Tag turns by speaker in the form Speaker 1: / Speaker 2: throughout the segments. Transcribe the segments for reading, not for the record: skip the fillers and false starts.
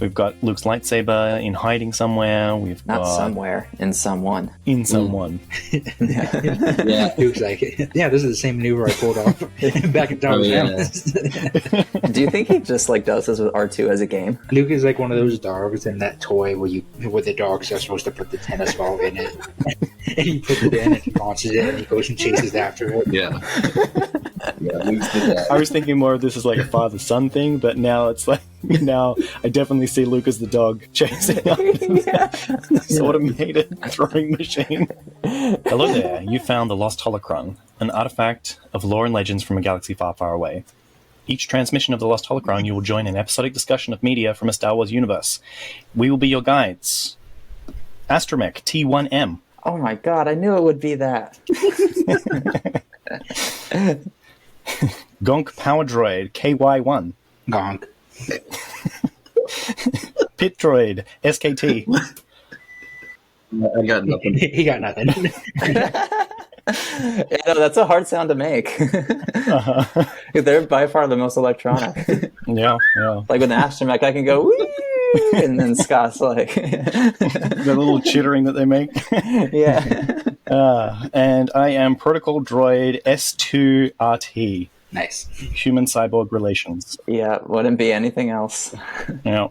Speaker 1: We've got Luke's lightsaber in hiding somewhere. We've
Speaker 2: Not
Speaker 1: got...
Speaker 2: somewhere, in someone.
Speaker 1: In someone.
Speaker 3: Yeah. Luke's like, yeah, this is the same maneuver I pulled off back in Star Wars.
Speaker 2: Do you think he just like does this with R2 as a game?
Speaker 3: Luke is like one of those dogs in that toy where the dogs are supposed to put the tennis ball in it. And he puts it in and he launches it and he goes and chases after it.
Speaker 4: Yeah. Luke's the dad.
Speaker 1: I was thinking more of this as like a father-son thing, but now it's like, now I definitely see Luke as the dog chasing after this automated throwing machine. Hello there, you found the Lost Holocron, an artifact of lore and legends from a galaxy far, far away. Each transmission of the Lost Holocron, you will join an episodic discussion of media from a Star Wars universe. We will be your guides. Astromech T1M.
Speaker 2: Oh my god, I knew it would be that.
Speaker 1: Gonk Power Droid KY1.
Speaker 3: Gonk.
Speaker 1: Pit Droid SKT.
Speaker 4: I got nothing.
Speaker 3: He got nothing.
Speaker 2: Yeah, no, that's a hard sound to make. They're by far the most electronic.
Speaker 1: Yeah.
Speaker 2: Like with the astromech, I can go woo, and then Scott's like
Speaker 1: The little chittering that they make.
Speaker 2: Yeah.
Speaker 1: And I am Protocol Droid S2RT.
Speaker 3: Nice.
Speaker 1: Human cyborg relations.
Speaker 2: Yeah, wouldn't be anything else.
Speaker 1: Yeah.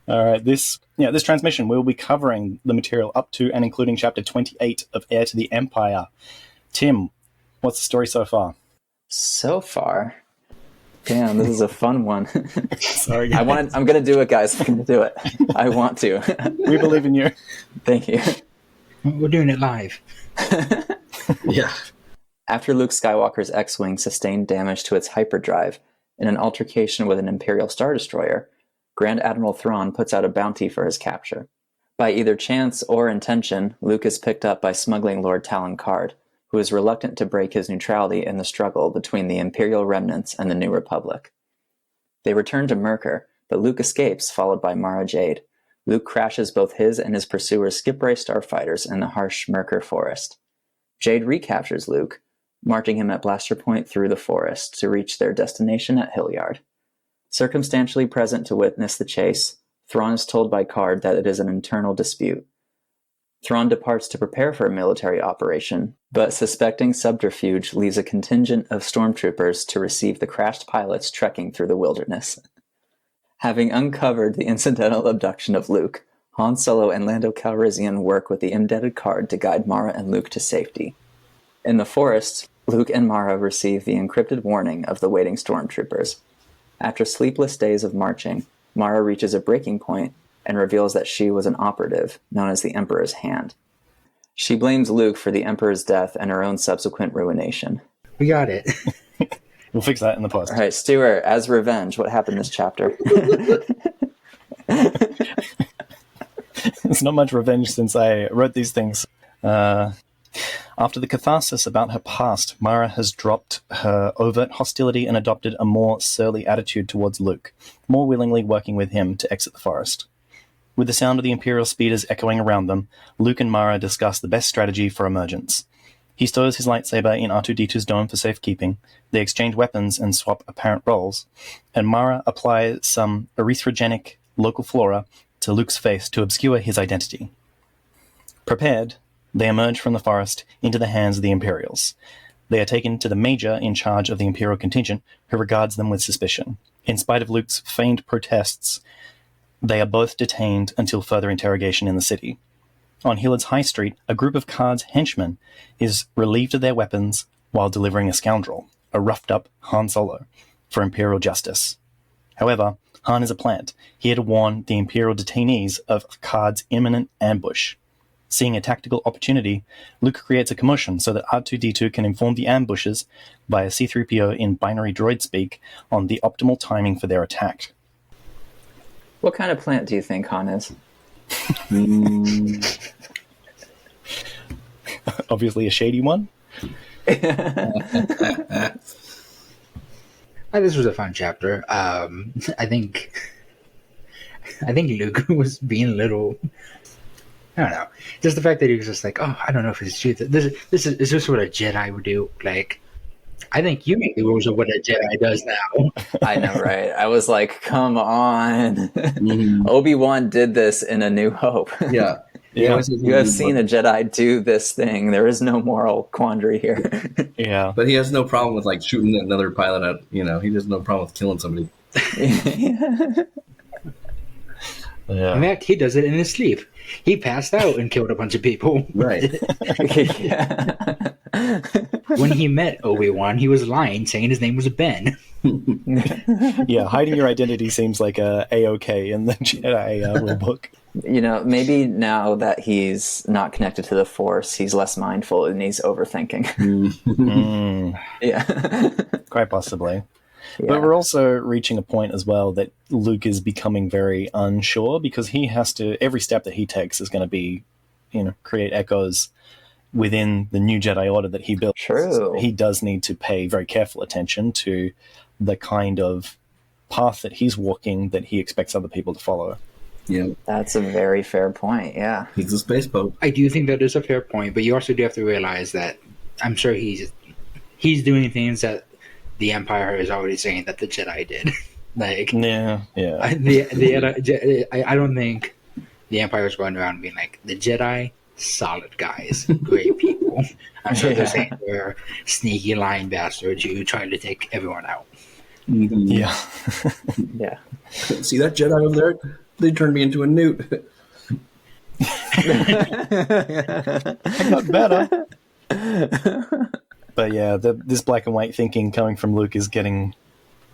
Speaker 1: All right. This transmission will be covering the material up to and including Chapter 28 of Heir to the Empire. Tim, what's the story so far?
Speaker 2: So far, damn, this is a fun one.
Speaker 1: Sorry,
Speaker 2: I'm gonna do it, guys. I'm gonna do it. I want to.
Speaker 1: We believe in you.
Speaker 2: Thank you.
Speaker 3: We're doing it live.
Speaker 4: Yeah.
Speaker 2: After Luke Skywalker's X-Wing sustained damage to its hyperdrive in an altercation with an Imperial Star Destroyer, Grand Admiral Thrawn puts out a bounty for his capture. By either chance or intention, Luke is picked up by smuggling Lord Talon Karrde, who is reluctant to break his neutrality in the struggle between the Imperial Remnants and the New Republic. They return to Myrkr, but Luke escapes, followed by Mara Jade. Luke crashes both his and his pursuer's Skipray starfighters in the harsh Myrkr forest. Jade recaptures Luke, marching him at blasterpoint through the forest to reach their destination at Hillyard. Circumstantially present to witness the chase, Thrawn is told by Karrde that it is an internal dispute. Thrawn departs to prepare for a military operation, but suspecting subterfuge leaves a contingent of stormtroopers to receive the crashed pilots trekking through the wilderness. Having uncovered the incidental abduction of Luke, Han Solo and Lando Calrissian work with the indebted Karrde to guide Mara and Luke to safety. In the forest, Luke and Mara receive the encrypted warning of the waiting stormtroopers. After sleepless days of marching, Mara reaches a breaking point and reveals that she was an operative known as the Emperor's Hand. She blames Luke for the Emperor's death and her own subsequent ruination.
Speaker 3: We got it.
Speaker 1: We'll fix that in the post.
Speaker 2: All right, Stuart, as revenge, what happened this chapter?
Speaker 1: It's not much revenge since I wrote these things. After the catharsis about her past, Mara has dropped her overt hostility and adopted a more surly attitude towards Luke, more willingly working with him to exit the forest. With the sound of the Imperial speeders echoing around them, Luke and Mara discuss the best strategy for emergence. He stores his lightsaber in R2-D2's dome for safekeeping, they exchange weapons and swap apparent roles, and Mara applies some erythrogenic local flora to Luke's face to obscure his identity. Prepared, they emerge from the forest into the hands of the Imperials. They are taken to the Major in charge of the Imperial contingent, who regards them with suspicion. In spite of Luke's feigned protests, they are both detained until further interrogation in the city. On Hillard's High Street, a group of Karrde's henchmen is relieved of their weapons while delivering a scoundrel, a roughed-up Han Solo, for Imperial justice. However, Han is a plant, here to warn the Imperial detainees of Karrde's imminent ambush. Seeing a tactical opportunity, Luke creates a commotion so that R2-D2 can inform the ambushers via C-3PO in binary droid speak on the optimal timing for their attack.
Speaker 2: What kind of plant do you think Han is?
Speaker 1: Obviously a shady one.
Speaker 3: This was a fun chapter. I think Luke was being a little... I don't know. Just the fact that he was just like, oh, I don't know if it's true. This is just what a Jedi would do. Like, I think you make the rules of what a Jedi does now.
Speaker 2: I know, right? I was like, come on. Obi-Wan did this in A New Hope.
Speaker 4: Yeah.
Speaker 1: Yeah.
Speaker 2: You have seen a Jedi do this thing. There is no moral quandary here.
Speaker 1: Yeah.
Speaker 4: But he has no problem with like shooting another pilot at, he has no problem with killing somebody.
Speaker 1: Yeah.
Speaker 3: In fact, he does it in his sleep. He passed out and killed a bunch of people.
Speaker 4: Right.
Speaker 2: Yeah.
Speaker 3: When he met Obi-Wan, he was lying, saying his name was Ben.
Speaker 1: Yeah, hiding your identity seems like A-OK in the Jedi rulebook.
Speaker 2: Maybe now that he's not connected to the Force, he's less mindful and he's overthinking. Yeah.
Speaker 1: Quite possibly.
Speaker 2: Yeah.
Speaker 1: But we're also reaching a point as well that Luke is becoming very unsure because he has to, every step that he takes is going to be, create echoes within the new Jedi Order that he built.
Speaker 2: True.
Speaker 1: He does need to pay very careful attention to the kind of path that he's walking that he expects other people to follow.
Speaker 4: Yeah.
Speaker 2: That's a very fair point, yeah.
Speaker 4: He's a space boat.
Speaker 3: I do think that is a fair point, but you also do have to realize that I'm sure he's doing things that the Empire is already saying that the Jedi did. I don't think the Empire is going around being like, the Jedi, solid guys, great people. I'm sure they're saying they're sneaky lying bastards who trying to take everyone out.
Speaker 1: Yeah.
Speaker 2: Yeah.
Speaker 4: See that Jedi over there? They turned me into a newt.
Speaker 1: I got better. But yeah, this black and white thinking coming from Luke is getting,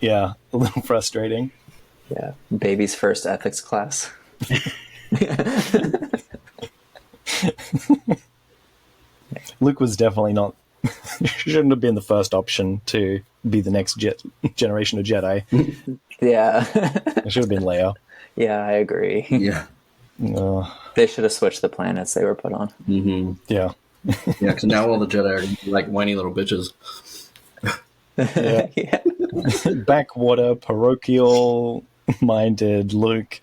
Speaker 1: a little frustrating.
Speaker 2: Yeah. Baby's first ethics class.
Speaker 1: Luke was definitely not, shouldn't have been the first option to be the next generation of Jedi.
Speaker 2: Yeah.
Speaker 1: It should have been Leia.
Speaker 2: Yeah, I agree.
Speaker 4: Yeah.
Speaker 2: They should have switched the planets they were put on.
Speaker 4: Mm-hmm.
Speaker 1: Yeah.
Speaker 4: Yeah, because now all the Jedi are like whiny little bitches.
Speaker 2: Yeah.
Speaker 1: Backwater, parochial-minded Luke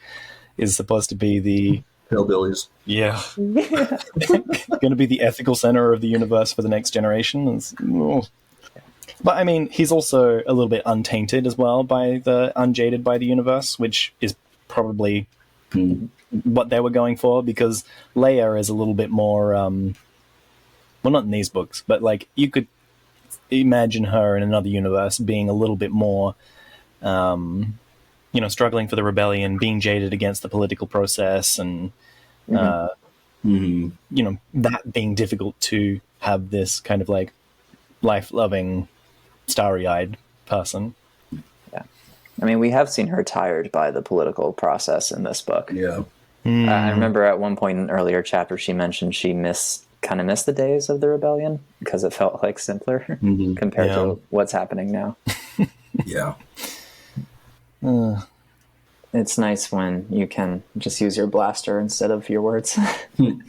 Speaker 1: is supposed to be the...
Speaker 4: Hillbillies.
Speaker 1: Yeah. Going to be the ethical center of the universe for the next generation. But I mean, he's also a little bit untainted as well unjaded by the universe, which is probably what they were going for, because Leia is a little bit more, well, not in these books, but like you could imagine her in another universe being a little bit more, struggling for the rebellion, being jaded against the political process, and that being difficult to have this kind of like life-loving, starry-eyed person.
Speaker 2: Yeah. I mean, we have seen her tired by the political process in this book.
Speaker 4: Yeah.
Speaker 2: I remember at one point in an earlier chapter she mentioned she kind of missed the days of the rebellion because it felt like simpler compared to what's happening now.
Speaker 4: Yeah.
Speaker 2: It's nice when you can just use your blaster instead of your words.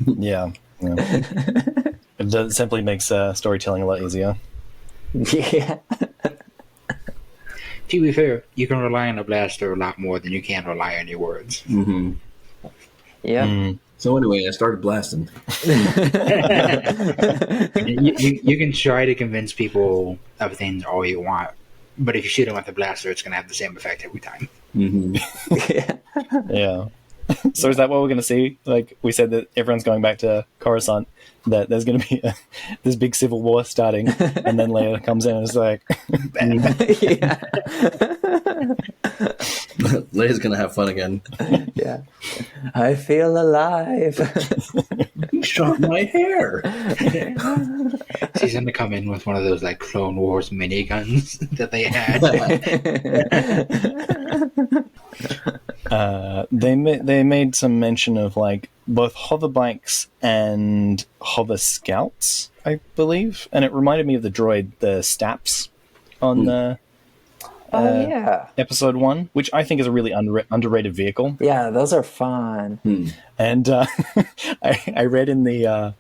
Speaker 1: Yeah. It simply makes storytelling a lot easier.
Speaker 2: Yeah.
Speaker 3: To be fair, you can rely on a blaster a lot more than you can rely on your words.
Speaker 4: Mm-hmm.
Speaker 2: Yeah.
Speaker 4: So anyway, I started blasting.
Speaker 3: You can try to convince people of things all you want, but if you shoot them with a blaster, it's going to have the same effect every time.
Speaker 4: Mm-hmm.
Speaker 1: Yeah. So is that what we're going to see? Like we said that everyone's going back to Coruscant, that there's going to be this big civil war starting, and then Leia comes in and is like,
Speaker 2: Yeah.
Speaker 4: Leia's gonna have fun again.
Speaker 2: Yeah. I feel alive.
Speaker 4: You shot my hair.
Speaker 3: She's going to come in with one of those like Clone Wars miniguns that they had.
Speaker 1: They made some mention of like both hover bikes and hover scouts, I believe, and it reminded me of the droid, the Staps, on the episode 1, which I think is a really underrated vehicle.
Speaker 2: Yeah, those are fun.
Speaker 1: And I read in the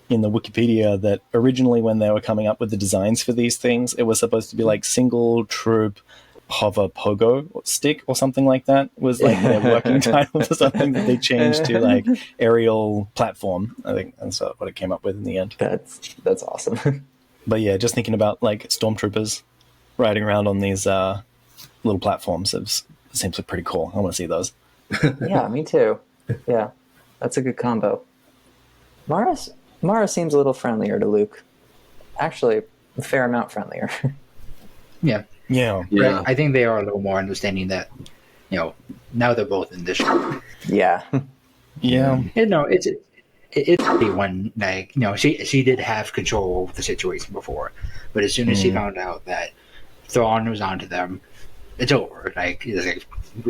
Speaker 1: Wikipedia that originally when they were coming up with the designs for these things, it was supposed to be like single troop hover pogo stick or something like that was like their working title or something that they changed to like aerial platform. I think that's what it came up with in the end.
Speaker 2: That's awesome.
Speaker 1: But yeah, just thinking about like stormtroopers riding around on these little platforms seems like pretty cool. I want to see those.
Speaker 2: Yeah, me too. Yeah, that's a good combo. Mara seems a little friendlier to Luke. Actually, a fair amount friendlier.
Speaker 3: Yeah.
Speaker 1: Yeah.
Speaker 4: Yeah.
Speaker 3: I think they are a little more understanding that, now they're both in this ship.
Speaker 2: Yeah.
Speaker 1: Yeah.
Speaker 3: It's pretty one, like, she did have control over the situation before, but as soon as she found out that Thrawn was onto them, it's over. Like,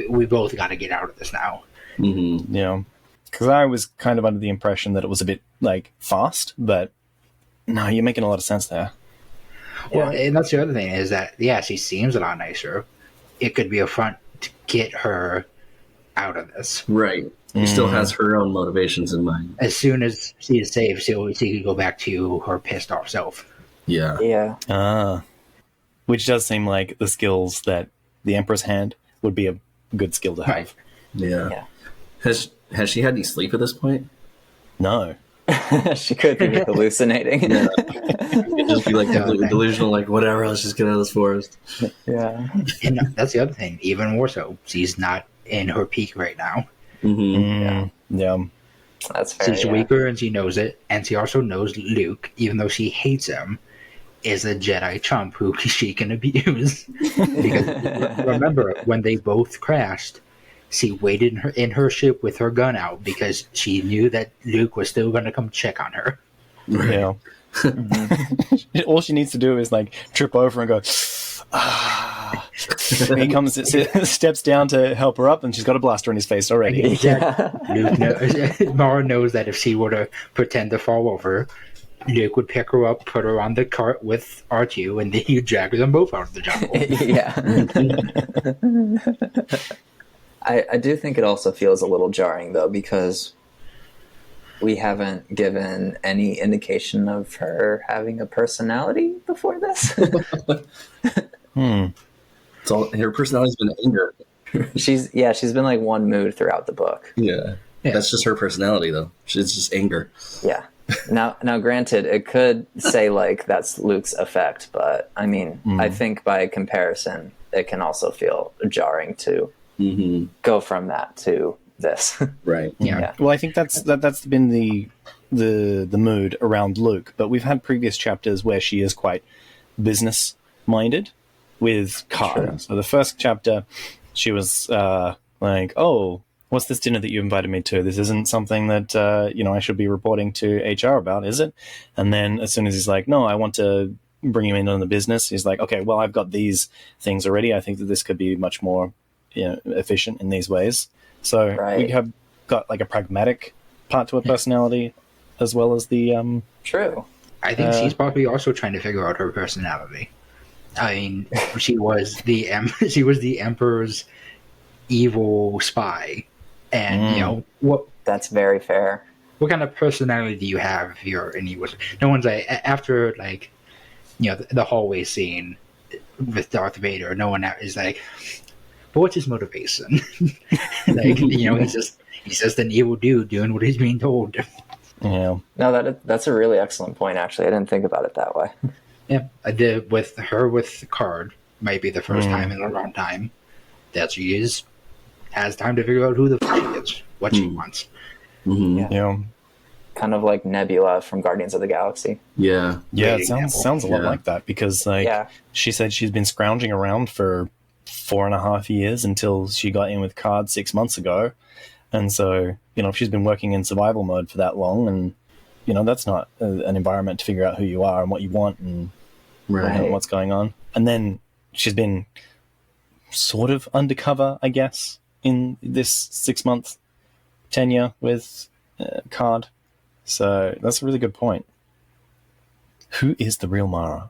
Speaker 3: we both got to get out of this now.
Speaker 4: Mm-hmm.
Speaker 1: Yeah. Because I was kind of under the impression that it was a bit like fast, but no, you're making a lot of sense there.
Speaker 3: Well, and that's the other thing is that, she seems a lot nicer. It could be a front to get her out of this.
Speaker 4: Right. She still has her own motivations in mind.
Speaker 3: As soon as she is safe, she could go back to her pissed off self.
Speaker 4: Yeah.
Speaker 2: Yeah.
Speaker 1: Which does seem like the skills that the Emperor's hand would be a good skill to have.
Speaker 3: Right.
Speaker 4: Yeah. Has she had any sleep at this point?
Speaker 1: No.
Speaker 2: She could be hallucinating.
Speaker 4: Yeah. It'd just be like completely delusional, like whatever, let's just get out of this forest.
Speaker 2: Yeah.
Speaker 3: And that's the other thing, even more so. She's not in her peak right now.
Speaker 4: Mm-hmm.
Speaker 1: Yeah.
Speaker 2: That's fair.
Speaker 3: She's weaker and she knows it, and she also knows Luke, even though she hates him, is a Jedi chump who she can abuse. Because remember, when they both crashed, she waited in her ship with her gun out because she knew that Luke was still going to come check on her.
Speaker 1: Yeah. All she needs to do is like trip over and go, he comes, steps down to help her up, and she's got a blaster in his face already.
Speaker 3: Luke Mara knows that if she were to pretend to fall over, Luke would pick her up, put her on the cart with R2, and then he'd drag them both out of the jungle.
Speaker 2: Yeah. I do think it also feels a little jarring, though, because we haven't given any indication of her having a personality before this.
Speaker 4: It's all, her personality's been anger.
Speaker 2: She's been like one mood throughout the book.
Speaker 4: Yeah. That's just her personality, though. It's just anger.
Speaker 2: Yeah. Now, granted, it could say like that's Luke's effect, but I mean, I think by comparison, it can also feel jarring to go from that to this.
Speaker 4: Right.
Speaker 3: Yeah.
Speaker 1: Well, I think that's been the mood around Luke, but we've had previous chapters where she is quite business minded with Karrde.
Speaker 2: Sure.
Speaker 1: So the first chapter, she was like, "Oh, what's this dinner that you invited me to? This isn't something that I should be reporting to HR about, is it?" And then as soon as he's like, "No, I want to bring you in on the business," he's like, "Okay, well, I've got these things already. I think that this could be much more efficient in these ways." So we have got like a pragmatic part to her personality, as well as the
Speaker 2: True.
Speaker 3: I think she's probably also trying to figure out her personality. I mean, she was the Emperor's evil spy, and what?
Speaker 2: That's very fair.
Speaker 3: What kind of personality do you have if you're an evil? No one's like after the hallway scene with Darth Vader. No one is like, but what's his motivation? He's just an evil dude doing what he's being told.
Speaker 1: Yeah.
Speaker 2: No, that's a really excellent point. Actually, I didn't think about it that way.
Speaker 3: Yeah, I did with Karrde. Might be the first time in a long time that she has time to figure out who the f*** she is, what she wants.
Speaker 1: Yeah.
Speaker 2: Kind of like Nebula from Guardians of the Galaxy.
Speaker 4: Yeah.
Speaker 1: Yeah, it sounds a lot like that, because she said she's been scrounging around for 4.5 years until she got in with Karrde 6 months ago. And so, if she's been working in survival mode for that long, and, that's not an environment to figure out who you are and what you want and what's going on. And then she's been sort of undercover, I guess, in this 6-month tenure with Karrde. So that's a really good point. Who is the real Mara?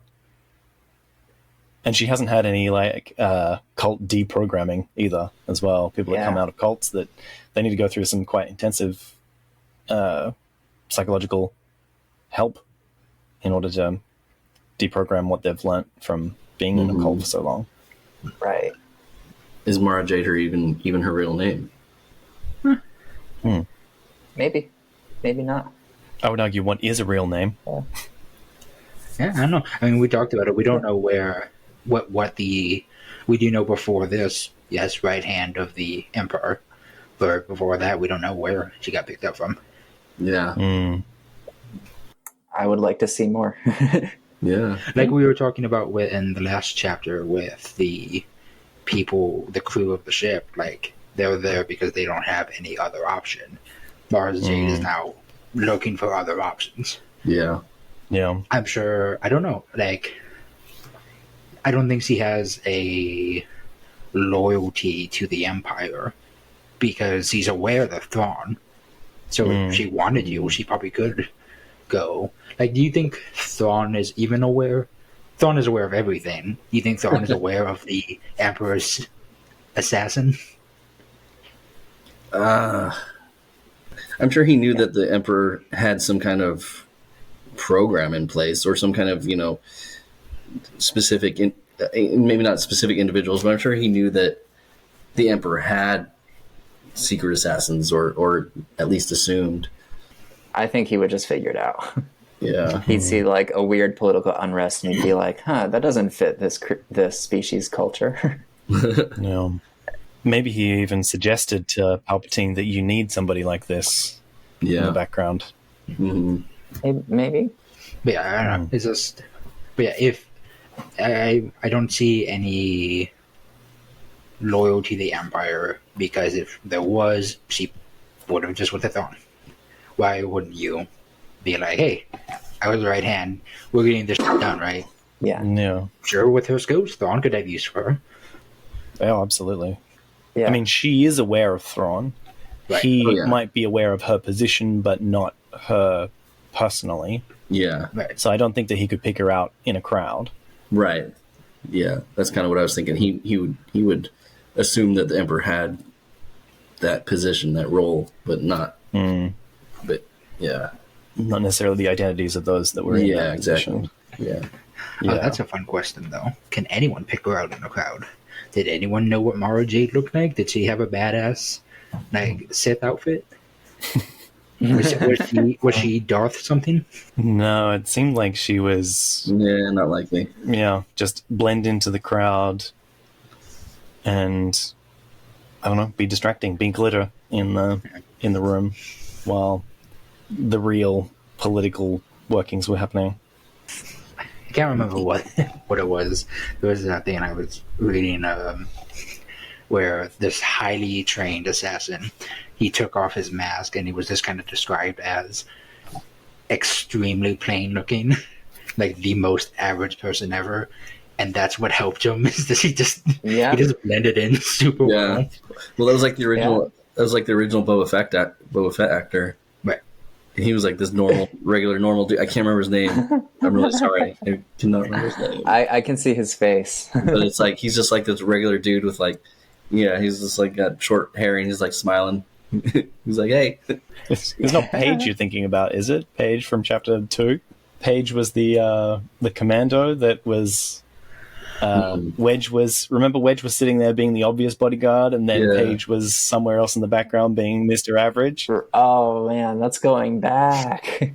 Speaker 1: And she hasn't had any cult deprogramming either, as well. People that come out of cults, that they need to go through some quite intensive psychological help in order to deprogram what they've learnt from being in a cult for so long.
Speaker 2: Right.
Speaker 4: Is Mara Jade even her real name?
Speaker 2: Maybe not.
Speaker 1: I would argue what is a real name.
Speaker 3: Yeah, I don't know. I mean, we talked about it. We don't know what we do know before this. Yes, right hand of the Emperor. But before that, we don't know where she got picked up from.
Speaker 4: Yeah.
Speaker 2: I would like to see more.
Speaker 4: Yeah.
Speaker 3: Like we were talking about in the last chapter with the people, the crew of the ship, like they're there because they don't have any other option. Mara Jade is now looking for other options.
Speaker 4: Yeah.
Speaker 1: Yeah.
Speaker 3: I'm sure, I don't know, like, I don't think she has a loyalty to the Empire because she's aware of Thrawn. So if she wanted you, she probably could go. Like, do you think Thrawn is even aware? Thrawn is aware of everything. Do you think Thrawn is aware of the Emperor's assassin?
Speaker 4: I'm sure he knew that the Emperor had some kind of program in place or some kind of, specific, maybe not specific individuals, but I'm sure he knew that the Emperor had secret assassins or at least assumed.
Speaker 2: I think he would just figure it out.
Speaker 4: Yeah.
Speaker 2: He'd see like a weird political unrest and he'd be like, that doesn't fit this species culture.
Speaker 1: Yeah. Maybe he even suggested to Palpatine that you need somebody like this in the background.
Speaker 2: Maybe.
Speaker 3: But yeah, I don't know. It's just, but yeah, if I don't see any loyalty to the Empire because if there was, she would have just went to Thrawn. Why wouldn't you be like, hey, I was the right hand, we're getting this done, right?
Speaker 2: Yeah.
Speaker 1: Yeah.
Speaker 3: Sure, with her skills, Thrawn could have use for her.
Speaker 1: Oh, absolutely.
Speaker 2: Yeah.
Speaker 1: I mean, she is aware of Thrawn.
Speaker 3: Right.
Speaker 1: He might be aware of her position, but not her personally.
Speaker 4: Yeah.
Speaker 3: Right.
Speaker 1: So I don't think that he could pick her out in a crowd.
Speaker 4: Right. Yeah. That's kind of what I was thinking. He would assume that the Emperor had that position, that role, but not. But yeah.
Speaker 1: Not necessarily the identities of those that were in that
Speaker 4: exactly.
Speaker 1: position.
Speaker 3: Oh, that's a fun question, though. Can anyone pick her out in a crowd? Did anyone know what Mara Jade looked like? Did she have a badass, like, Sith outfit? Was she Darth something?
Speaker 1: No, it seemed like she was...
Speaker 4: Yeah, not likely.
Speaker 1: Yeah, just blend into the crowd and, I don't know, be distracting, be glitter in the room while the real political workings were happening.
Speaker 3: I can't remember what it was. There was that thing I was reading where this highly trained assassin, he took off his mask and he was just kind of described as extremely plain looking, like the most average person ever. And that's what helped him is that he just blended in super well.
Speaker 4: Well, that was like the original. Yeah. That was like the original Boba Fett actor.
Speaker 3: Right.
Speaker 4: And he was like this regular normal dude. I can't remember his name. I'm really sorry. I cannot remember his name.
Speaker 2: I can see his face.
Speaker 4: But it's like he's just like this regular dude with like, he's just like got short hair and he's like smiling. He's like, hey.
Speaker 1: It's not Paige you're thinking about, is it? Paige from chapter 2? Paige was the commando that was... Wedge was sitting there being the obvious bodyguard, and then Paige was somewhere else in the background being Mr. Average.
Speaker 2: Oh man, that's going back.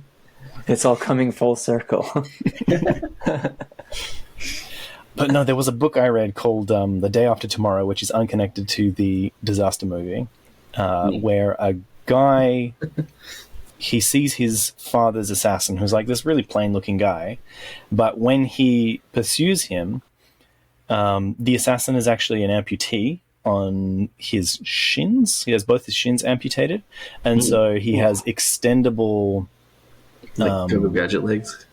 Speaker 2: It's all coming full circle.
Speaker 1: But no, there was a book I read called The Day After Tomorrow, which is unconnected to the disaster movie, where a guy... he sees his father's assassin, who's like this really plain-looking guy, but when he pursues him, the assassin is actually an amputee on his shins. He has both his shins amputated, and so he has extendable...
Speaker 4: Like Go Gadget legs?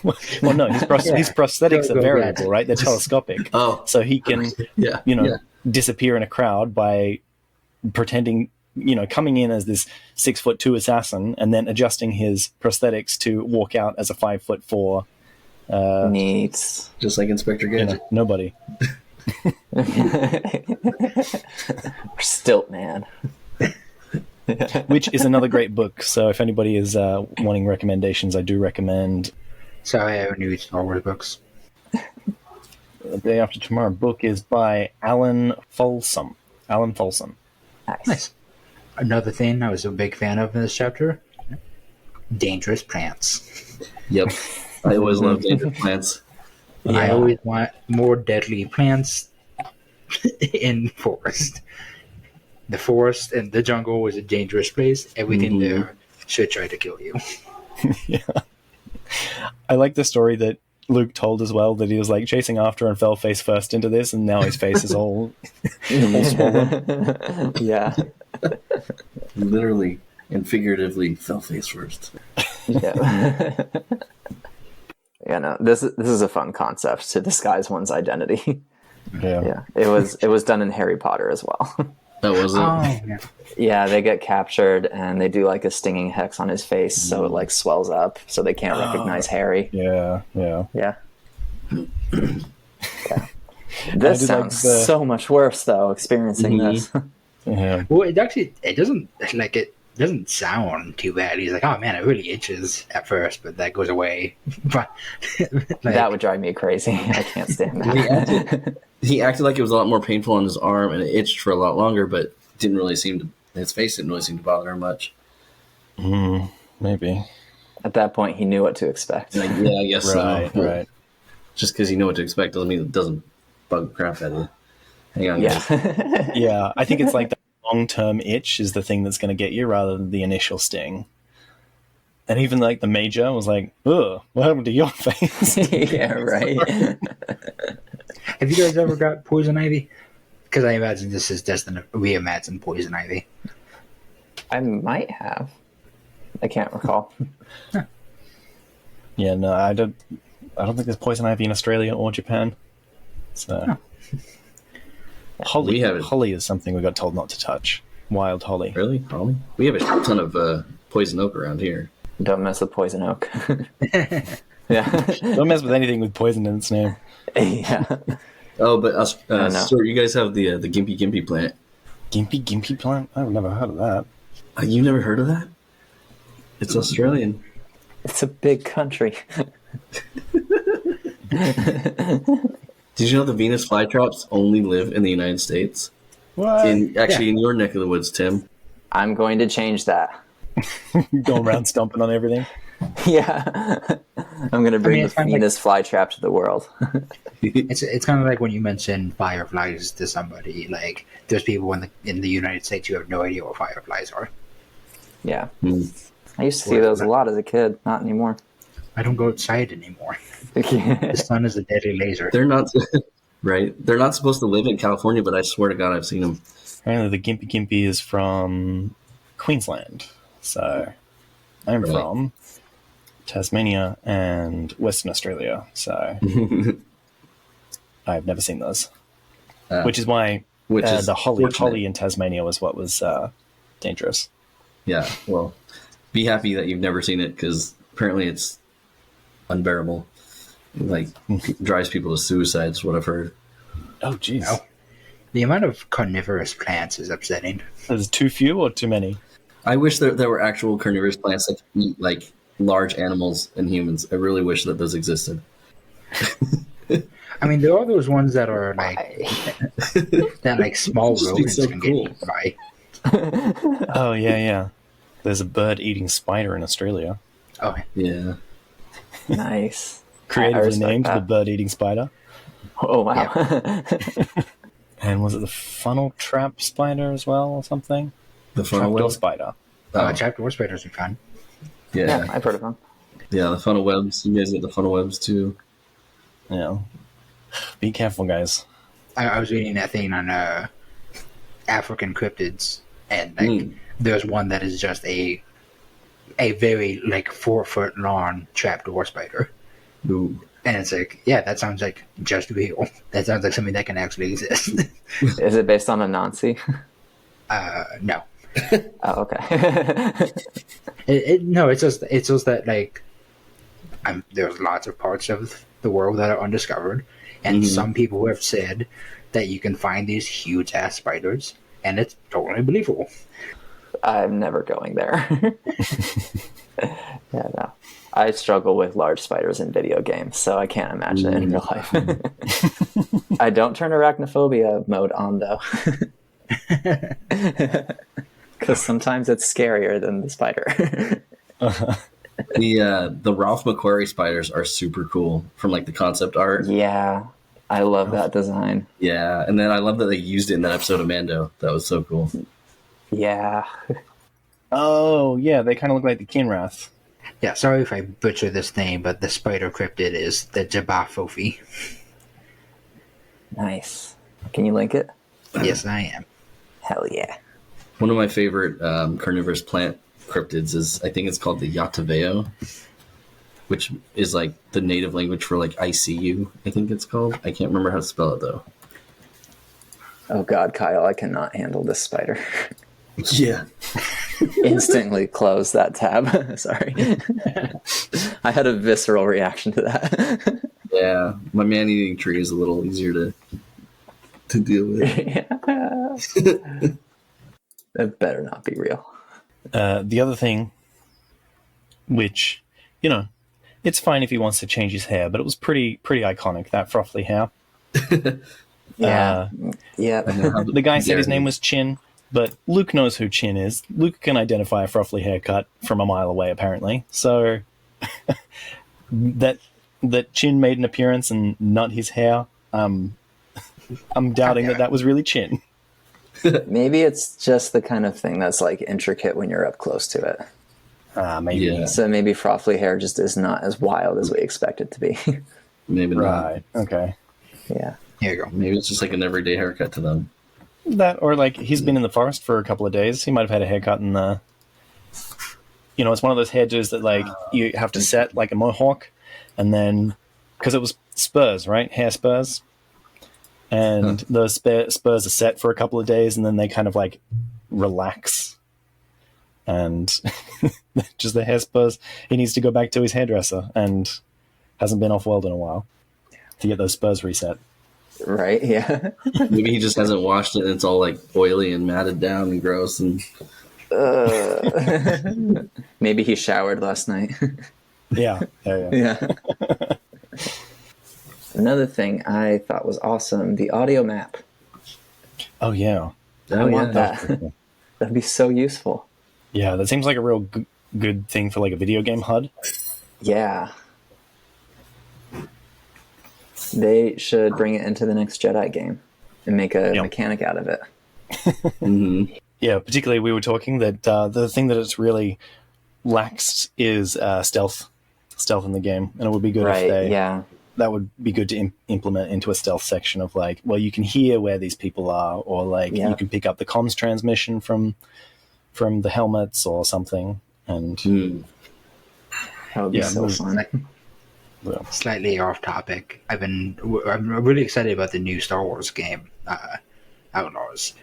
Speaker 1: Well, no, his prosthetics are variable, right? They're telescopic. So he can, disappear in a crowd by pretending... coming in as this 6'2" assassin and then adjusting his prosthetics to walk out as a 5'4".
Speaker 2: Neat.
Speaker 4: Just like Inspector Gadget.
Speaker 1: Nobody.
Speaker 2: Stilt man.
Speaker 1: Which is another great book. So if anybody is wanting recommendations, I do recommend.
Speaker 3: Sorry, I have new Star Wars books.
Speaker 1: The Day After Tomorrow book is by Alan Folsom.
Speaker 3: Nice. Another thing I was a big fan of in this chapter, Dangerous Prance.
Speaker 4: Yep. I always love dangerous plants.
Speaker 3: I always want more deadly plants in forest. The forest and the jungle is a dangerous place. Everything there should try to kill you.
Speaker 1: Yeah. I like the story that Luke told as well, that he was like chasing after and fell face first into this, and now his face is all swollen.
Speaker 2: Yeah.
Speaker 4: Literally and figuratively fell face first.
Speaker 2: Yeah. Yeah, no, this is a fun concept to disguise one's identity.
Speaker 1: Yeah.
Speaker 2: It was done in Harry Potter as well.
Speaker 4: That was it.
Speaker 3: Oh, yeah.
Speaker 2: Yeah, they get captured and they do like a stinging hex on his face, so it like swells up, so they can't recognize Harry.
Speaker 1: Yeah.
Speaker 2: Yeah. This sounds so much worse though. Experiencing this.
Speaker 1: Yeah.
Speaker 3: Well, it doesn't sound too bad. He's like, oh man, it really itches at first, but that goes away. But
Speaker 2: That would drive me crazy. I can't stand that.
Speaker 4: He acted like it was a lot more painful on his arm, and it itched for a lot longer, but his face didn't really seem to bother him much.
Speaker 1: Maybe.
Speaker 2: At that point, he knew what to expect.
Speaker 4: Like, yeah, I guess
Speaker 1: Right.
Speaker 4: so.
Speaker 1: Right.
Speaker 4: Just because you know what to expect doesn't mean it doesn't bug the crap out of you. Hang on. guys.
Speaker 2: Yeah.
Speaker 1: Yeah. I think it's like the long-term itch is the thing that's going to get you rather than the initial sting. And even like the major was like, ugh, what happened to your face?
Speaker 2: Yeah, right.
Speaker 3: have you guys ever got poison ivy? Because I imagine this is just a reimagined poison ivy.
Speaker 2: I might have. I can't recall.
Speaker 1: Yeah, no, I don't think there's poison ivy in Australia or Japan. So holly,
Speaker 4: We have it.
Speaker 1: holly is something we got told not to touch. Wild holly.
Speaker 4: Really? Holly? We have a ton of poison oak around here.
Speaker 2: Don't mess with poison oak. Yeah.
Speaker 1: Don't mess with anything with poison in its name.
Speaker 2: Yeah.
Speaker 4: Oh, but
Speaker 2: know.
Speaker 4: so you guys have the gimpy plant.
Speaker 1: Gimpy plant? I've never heard of that.
Speaker 4: You never heard of that? It's Australian.
Speaker 2: It's a big country.
Speaker 4: Did you know the Venus flytraps only live in the United States?
Speaker 1: What?
Speaker 4: In your neck of the woods, Tim.
Speaker 2: I'm going to change that.
Speaker 1: Going around stomping on everything.
Speaker 2: Yeah. I'm going to bring
Speaker 3: it's
Speaker 2: the
Speaker 3: kind of
Speaker 2: Venus flytrap to the world.
Speaker 3: It's kind of like when you mention fireflies to somebody. Like there's people in the United States who have no idea what fireflies are.
Speaker 2: Yeah. I used to see those a lot as a kid. Not anymore.
Speaker 3: I don't go outside anymore. The sun is a deadly laser.
Speaker 4: They're not right. They're not supposed to live in California, but I swear to God, I've seen them.
Speaker 1: Apparently the Gimpy is from Queensland. So I'm
Speaker 4: Really?
Speaker 1: from Tasmania and Western Australia. So I've never seen those. Which is why
Speaker 4: is
Speaker 1: the holly
Speaker 4: fortunate.
Speaker 1: in Tasmania was what was dangerous.
Speaker 4: Yeah, well, be happy that you've never seen it because apparently it's unbearable. Like, drives people to suicide is what I've heard.
Speaker 1: Oh, jeez.
Speaker 3: No. The amount of carnivorous plants is upsetting.
Speaker 1: There's too few or too many?
Speaker 4: I wish there were actual carnivorous plants that eat, like, large animals and humans. I really wish that those existed.
Speaker 3: I mean, there are those ones that are like that, like small
Speaker 4: Just be
Speaker 3: rodents
Speaker 4: so
Speaker 3: can
Speaker 4: cool.
Speaker 3: get eaten by.
Speaker 1: Oh, yeah. There's a bird-eating spider in Australia.
Speaker 3: Oh,
Speaker 4: Yeah.
Speaker 2: Nice. I
Speaker 1: Creatively
Speaker 2: respect
Speaker 1: named the
Speaker 2: that.
Speaker 1: bird-eating spider.
Speaker 2: Oh, wow.
Speaker 1: And was it the funnel trap spider as well or something?
Speaker 4: The funnel
Speaker 1: Trapdoor
Speaker 4: web?
Speaker 1: spider.
Speaker 3: trapdoor spiders are fun.
Speaker 2: Yeah,
Speaker 4: Yeah.
Speaker 2: I've heard of them.
Speaker 4: Yeah, the funnel webs. You guys get the funnel webs too.
Speaker 1: Yeah. Be careful, guys.
Speaker 3: I was reading that thing on African cryptids, and like there's one that is just a very like 4 foot long trapdoor spider.
Speaker 4: Ooh.
Speaker 3: And it's like, yeah, that sounds like just real. That sounds like something that can actually exist.
Speaker 2: Is it based on Anansi?
Speaker 3: No.
Speaker 2: Oh, okay.
Speaker 3: No, it's just that like there's lots of parts of the world that are undiscovered, and some people have said that you can find these huge ass spiders, and it's totally believable.
Speaker 2: I'm never going there. Yeah, no. I struggle with large spiders in video games, so I can't imagine it in real life. I don't turn arachnophobia mode on, though. Because sometimes it's scarier than the spider.
Speaker 4: The Ralph McQuarrie spiders are super cool from like the concept art.
Speaker 2: Yeah, I love that design.
Speaker 4: Yeah, and then I love that they used it in that episode of Mando. That was so cool.
Speaker 2: Yeah.
Speaker 1: Oh, yeah, they kind of look like the Kinrath.
Speaker 3: Yeah, sorry if I butcher this name, but the spider cryptid is the Jabba Fofi.
Speaker 2: Nice. Can you link it?
Speaker 3: Yes, I am.
Speaker 2: Hell yeah.
Speaker 4: One of my favorite carnivorous plant cryptids is, I think it's called the Yataveo, which is like the native language for like ICU, I think it's called. I can't remember how to spell it though.
Speaker 2: Oh god, Kyle, I cannot handle this spider.
Speaker 4: Yeah.
Speaker 2: Instantly close that tab. Sorry. I had a visceral reaction to that.
Speaker 4: Yeah, my man-eating tree is a little easier to deal with.
Speaker 2: It better not be real.
Speaker 1: The other thing, which, you know, it's fine if he wants to change his hair, but it was pretty iconic, that frothly hair.
Speaker 2: Yeah. Yeah.
Speaker 1: The guy said his name was Chin, but Luke knows who Chin is. Luke can identify a frothly haircut from a mile away, apparently. So that Chin made an appearance and not his hair, I'm doubting that was really Chin.
Speaker 2: Maybe it's just the kind of thing that's like intricate when you're up close to it.
Speaker 1: Maybe.
Speaker 4: Yeah.
Speaker 2: So maybe frothly hair just is not as wild as we expect it to be.
Speaker 4: Maybe not.
Speaker 1: Right. Okay.
Speaker 2: Yeah.
Speaker 3: Here you go.
Speaker 4: Maybe it's just like an everyday haircut to them.
Speaker 1: That, or like he's been in the forest for a couple of days. He might have had a haircut in the. You know, it's one of those hedges that like you have to set like a mohawk, and then because it was spurs, right? Hair spurs. And those spurs are set for a couple of days, and then they kind of like relax. And just the hair spurs, he needs to go back to his hairdresser, and hasn't been off weld in a while to get those spurs reset.
Speaker 2: Right, yeah.
Speaker 4: Maybe he just hasn't washed it and it's all like oily and matted down and gross. And
Speaker 2: Maybe he showered last night.
Speaker 1: Yeah.
Speaker 2: Yeah. Another thing I thought was awesome, the audio map.
Speaker 1: Oh, yeah.
Speaker 2: I want that. That'd be so useful.
Speaker 1: Yeah, that seems like a real good thing for like a video game HUD.
Speaker 2: Yeah. They should bring it into the next Jedi game and make a mechanic out of it.
Speaker 4: Mm-hmm.
Speaker 1: Yeah, particularly we were talking that the thing that it's really lacks is stealth in the game, and it would be good if they that would be good to implement into a stealth section of like, well, you can hear where these people are, or like you can pick up the comms transmission from the helmets or something, and
Speaker 2: that would be so fun.
Speaker 3: Slightly off topic. I'm really excited about the new Star Wars game, Outlaws.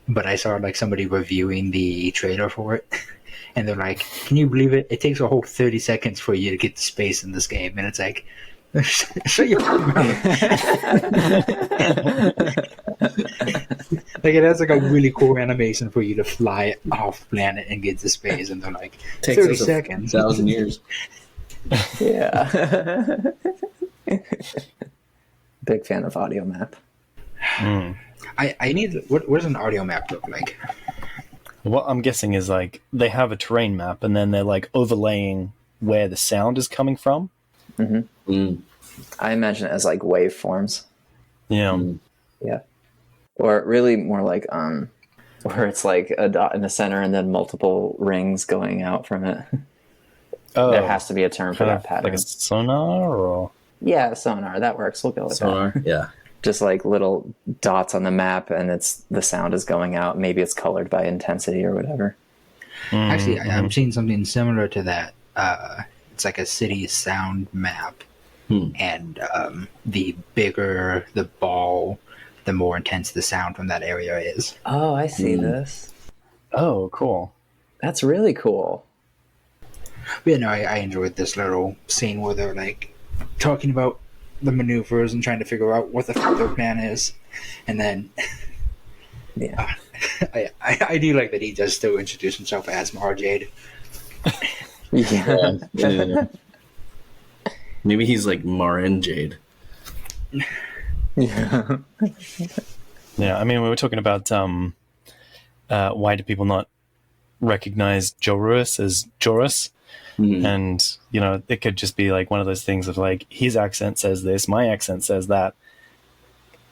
Speaker 3: But I saw like somebody reviewing the trailer for it, and they're like, "Can you believe it? It takes a whole 30 seconds for you to get to space in this game." And it's like, shut your mouth. Like, it has like a really cool animation for you to fly off planet and get to space, and they're like, 30 seconds,
Speaker 4: 1,000 years.
Speaker 2: Yeah. Big fan of audio map.
Speaker 3: I need what does an audio map look like?
Speaker 1: What I'm guessing is like they have a terrain map, and then they're like overlaying where the sound is coming from.
Speaker 2: I imagine it as like waveforms.
Speaker 1: Yeah.
Speaker 2: Yeah. Or really more like where it's like a dot in the center and then multiple rings going out from it.
Speaker 1: Oh,
Speaker 2: there has to be a term for that pattern.
Speaker 1: Like a sonar, or
Speaker 2: sonar. That works. We'll go with
Speaker 4: Sonar,
Speaker 2: that.
Speaker 4: yeah.
Speaker 2: Just like little dots on the map, and the sound is going out. Maybe it's colored by intensity or whatever.
Speaker 3: Actually, I'm seeing something similar to that. It's like a city sound map, and the bigger the ball, the more intense the sound from that area is.
Speaker 2: Oh, I see this.
Speaker 1: Oh, cool.
Speaker 2: That's really cool.
Speaker 3: But, you know, I enjoyed this little scene where they're like talking about the maneuvers and trying to figure out what the fuck their plan is, and then I do like that he does still introduce himself as Mara Jade.
Speaker 4: Yeah. Maybe he's like Mara Jade.
Speaker 2: Yeah.
Speaker 1: Yeah, I mean, we were talking about why do people not recognize Jorus as Jorus? And, it could just be like one of those things of like, his accent says this, my accent says that.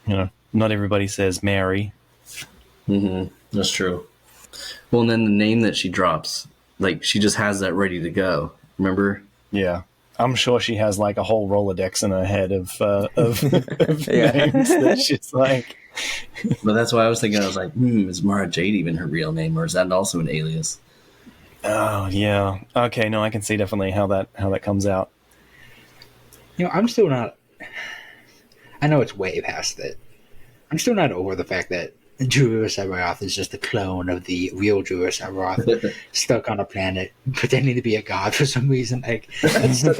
Speaker 1: Not everybody says Mary.
Speaker 4: That's true. Well, and then the name that she drops, like, she just has that ready to go. Remember?
Speaker 1: Yeah. I'm sure she has like a whole Rolodex in her head of names that she's like.
Speaker 4: But that's why I was thinking, I was like, is Mara Jade even her real name, or is that also an alias?
Speaker 1: Oh, yeah. Okay, no, I can see definitely how that comes out.
Speaker 3: I'm still not... I know it's way past it. I'm still not over the fact that Drew Sephiroth is just a clone of the real Drew Sephiroth stuck on a planet pretending to be a god for some reason. Like, that's stuff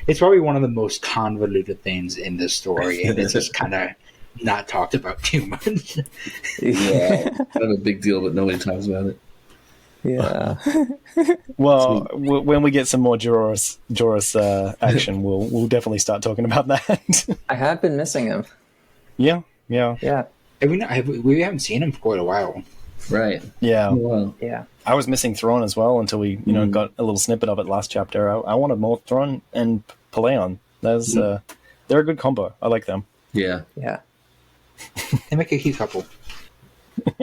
Speaker 3: it's probably one of the most convoluted things in this story, and it's just kind of not talked about too much.
Speaker 4: Yeah, kind of a big deal, but nobody talks about it.
Speaker 2: Yeah.
Speaker 1: Well, when we get some more Joris action, we'll definitely start talking about that.
Speaker 2: I have been missing him.
Speaker 1: Yeah.
Speaker 3: We haven't seen him for quite a while.
Speaker 4: Right.
Speaker 1: Yeah.
Speaker 4: Wow.
Speaker 2: Yeah.
Speaker 1: I was missing Thrawn as well until we, got a little snippet of it last chapter. I wanted more Thrawn and Palaeon. They're a good combo. I like them.
Speaker 4: Yeah.
Speaker 2: Yeah.
Speaker 3: They make a cute couple.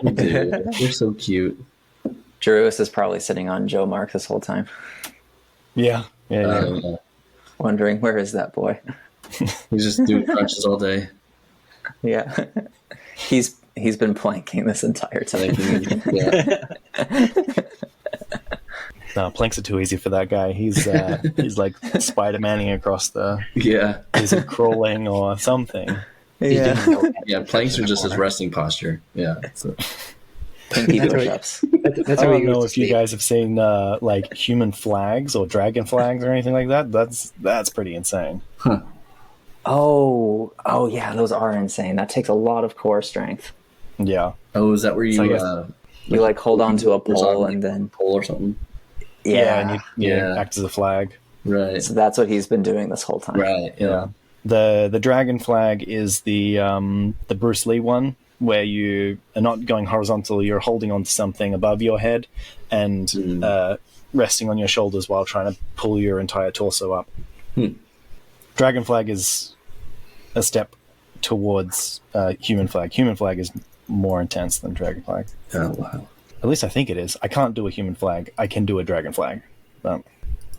Speaker 4: Dude, they're so cute.
Speaker 2: Jerus is probably sitting on Joe Mark this whole time.
Speaker 1: Yeah.
Speaker 2: Wondering, where is that boy?
Speaker 4: He's just doing crunches all day.
Speaker 2: Yeah. He's been planking this entire time.
Speaker 1: No, planks are too easy for that guy. He's like Spider-Maning across the...
Speaker 4: Yeah.
Speaker 1: Is it crawling or something?
Speaker 4: Yeah, planks are just his resting posture. Yeah. So.
Speaker 2: Pinky push-ups.
Speaker 3: That's
Speaker 1: I
Speaker 3: how
Speaker 1: don't know if you guys have seen like human flags or dragon flags or anything like that. That's pretty insane.
Speaker 4: Huh.
Speaker 2: Oh yeah, those are insane. That takes a lot of core strength.
Speaker 1: Yeah.
Speaker 4: Oh, is that where you
Speaker 2: you like hold on to a pole and then
Speaker 4: pole or something?
Speaker 1: Yeah, and you act as a flag.
Speaker 4: Right.
Speaker 2: So that's what he's been doing this whole time.
Speaker 4: Right. Yeah.
Speaker 1: The dragon flag is the Bruce Lee one, where you are not going horizontal, you're holding onto something above your head and resting on your shoulders while trying to pull your entire torso up. Dragon flag is a step towards human flag. Human flag is more intense than dragon flag.
Speaker 4: Oh, wow.
Speaker 1: At least I think it is. I can't do a human flag. I can do a dragon flag. But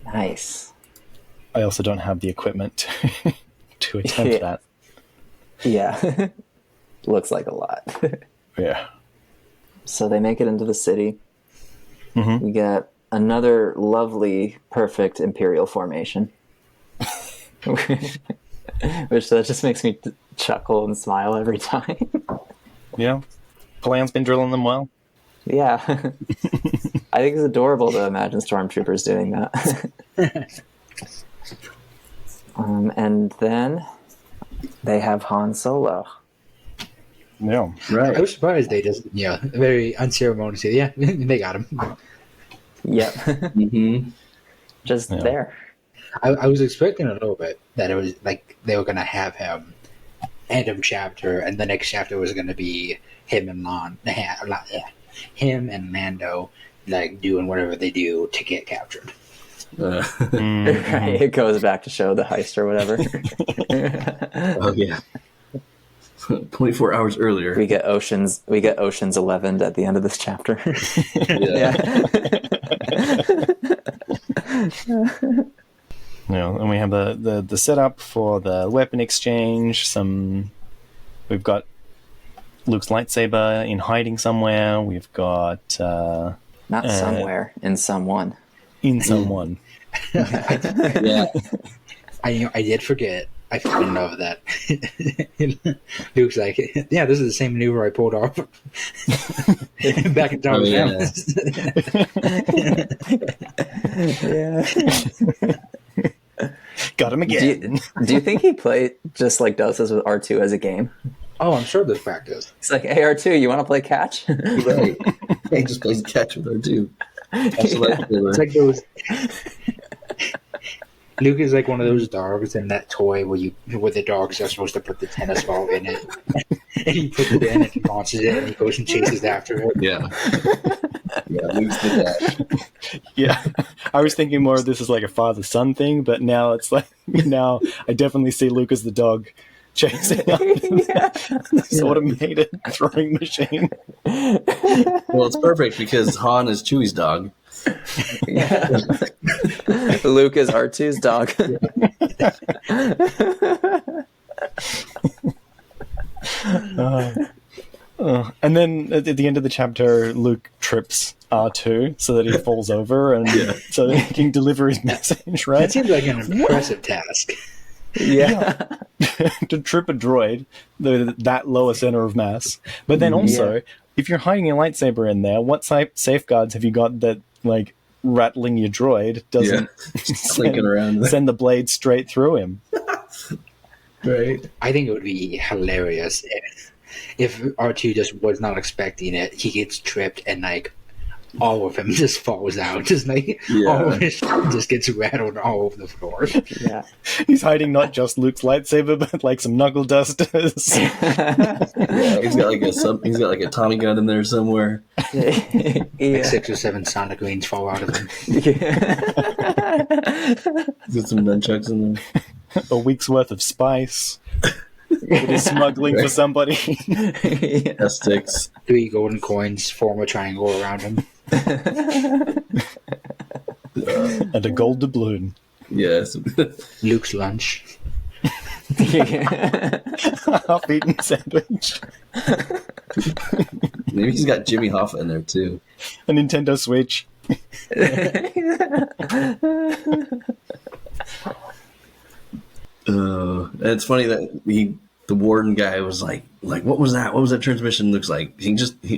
Speaker 2: Nice.
Speaker 1: I also don't have the equipment to attempt that.
Speaker 2: Yeah. Looks like a lot.
Speaker 1: Yeah.
Speaker 2: So they make it into the city.
Speaker 1: Mm-hmm.
Speaker 2: We get another lovely, perfect Imperial formation. Which that just makes me chuckle and smile every time.
Speaker 1: Yeah. Palaeon's been drilling them well.
Speaker 2: Yeah. I think it's adorable to imagine stormtroopers doing that. And then they have Han Solo.
Speaker 1: Yeah.
Speaker 4: Right.
Speaker 3: I was surprised they just, very unceremoniously. Yeah, they got him.
Speaker 2: Yep. Just
Speaker 1: Yeah.
Speaker 2: there.
Speaker 3: I was expecting a little bit that it was like they were going to have him end of chapter, and the next chapter was going to be him and Mando like doing whatever they do to get captured.
Speaker 2: Right. It goes back to show the heist or whatever.
Speaker 4: Oh yeah. 24 hours earlier.
Speaker 2: We get Ocean's 11 at the end of this chapter.
Speaker 1: And we have the setup for the weapon exchange. We've got Luke's lightsaber in hiding somewhere. We've got
Speaker 2: Not somewhere, in someone.
Speaker 1: in someone.
Speaker 4: Yeah.
Speaker 3: I did forget. I fucking love that. Luke's like, yeah, this is the same maneuver I pulled off back in Darth
Speaker 1: Got him again.
Speaker 2: Do you think he just like does this with R2 as a game?
Speaker 3: Oh, I'm sure there's practice.
Speaker 2: It's like, hey, R2, you want to play catch?
Speaker 4: Right. He just plays catch with her too.
Speaker 3: It's like those. Luke is like one of those dogs in that toy where the dogs are supposed to put the tennis ball in it, and he puts it in and he launches it and he goes and chases after it.
Speaker 4: Yeah. Yeah, Luke's did that.
Speaker 1: Yeah, I was thinking more of this as like a father-son thing, but now it's like I definitely see Luke as the dog chasing up this automated throwing machine.
Speaker 4: Well, it's perfect because Han is Chewie's dog.
Speaker 2: Yeah. Luke is R2's dog.
Speaker 1: And then at the end of the chapter, Luke trips R2 so that he falls over and so that he can deliver his message, right?
Speaker 3: That seems like an impressive task.
Speaker 2: Yeah.
Speaker 1: To trip a droid, that lower center of mass. But then also, if you're hiding your lightsaber in there, what safeguards have you got that, like, rattling your droid doesn't send the blade straight through him?
Speaker 4: Right.
Speaker 3: I think it would be hilarious if R2 just was not expecting it. He gets tripped and like all of him just falls out. Just like all of his stuff just gets rattled all over the floor.
Speaker 2: Yeah.
Speaker 1: He's hiding not just Luke's lightsaber, but like some knuckle dusters.
Speaker 4: He's got like a Tommy gun in there somewhere.
Speaker 3: Like 6 or 7 sonic rings fall out of him.
Speaker 4: He's got some nunchucks in there.
Speaker 1: A week's worth of spice. It is smuggling for somebody.
Speaker 4: Sticks.
Speaker 3: 3 golden coins form a triangle around him.
Speaker 1: And a gold doubloon.
Speaker 4: Yes.
Speaker 3: Luke's lunch.
Speaker 1: Half-eaten sandwich.
Speaker 4: Maybe he's got Jimmy Hoffa in there too.
Speaker 1: A Nintendo Switch.
Speaker 4: It's funny that the warden guy was like, what was that? What was that transmission looks like? I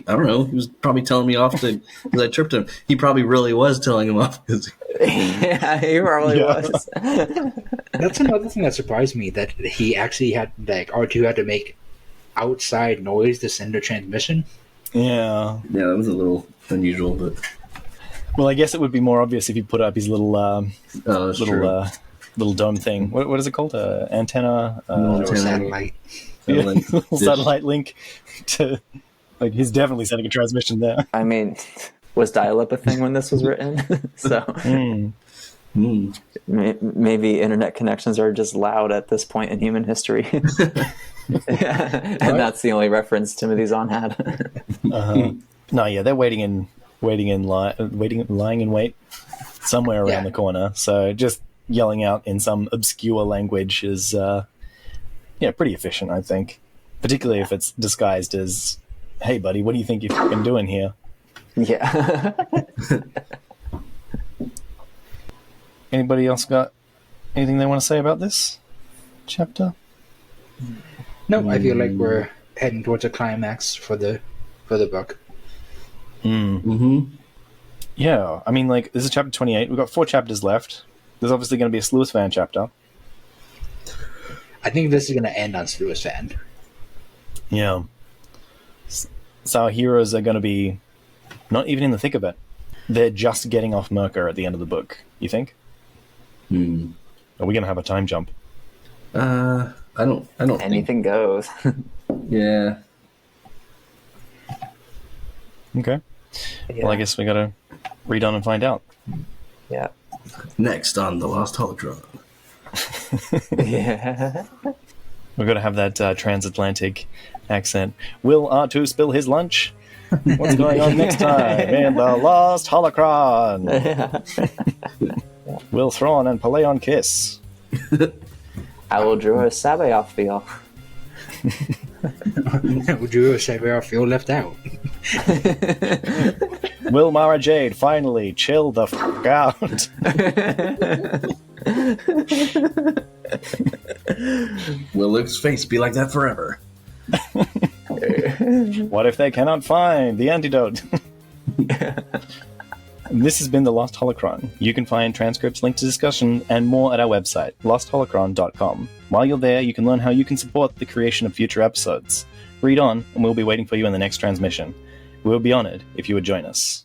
Speaker 4: don't know. He was probably telling me off because I tripped him. He probably really was telling him off.
Speaker 2: Yeah, he probably was.
Speaker 3: That's another thing that surprised me, that he actually had, like, R2 had to make outside noise to send a transmission.
Speaker 1: Yeah.
Speaker 4: Yeah, that was a little unusual, but...
Speaker 1: Well, I guess it would be more obvious if you put up his little little dome thing. What is it called? Antenna?
Speaker 3: Satellite.
Speaker 1: Little satellite link to... Like, he's definitely sending a transmission there.
Speaker 2: I mean, was dial-up a thing when this was written? So maybe internet connections are just loud at this point in human history. And that's the only reference Timothy Zahn had.
Speaker 1: No, yeah, they're lying in wait somewhere around the corner. So just yelling out in some obscure language is, pretty efficient, I think. Particularly if it's disguised as, "Hey, buddy, what do you think you're fucking doing here?"
Speaker 2: Yeah.
Speaker 1: Anybody else got anything they want to say about this chapter?
Speaker 3: No, I feel like we're heading towards a climax for the book.
Speaker 1: Yeah, I mean, like, this is chapter 28. We've got 4 chapters left. There's obviously going to be a Sluice Fan chapter.
Speaker 3: I think this is going to end on Sluice Fan.
Speaker 1: Yeah. So our heroes are going to be not even in the thick of it. They're just getting off Myrkr at the end of the book, you think? Are we going to have a time jump?
Speaker 4: I don't
Speaker 2: Anything goes.
Speaker 4: Yeah.
Speaker 1: Okay.
Speaker 2: Yeah.
Speaker 1: Well, I guess we got to read on and find out.
Speaker 2: Yeah.
Speaker 4: Next on The Lost Holocron.
Speaker 2: Yeah.
Speaker 1: We're going to have that transatlantic accent. Will R2 spill his lunch? What's going on next time in The Lost Holocron? Will Thrawn and Paleon kiss?
Speaker 2: I will draw a Sabayoth feel.
Speaker 3: Would you say we feel left out?
Speaker 1: Will Mara Jade finally chill the fuck out?
Speaker 4: Will Luke's face be like that forever?
Speaker 1: What if they cannot find the antidote? This has been The Lost Holocron. You can find transcripts, links to discussion, and more at our website, lostholocron.com. While you're there, you can learn how you can support the creation of future episodes. Read on, and we'll be waiting for you in the next transmission. We'll be honored if you would join us.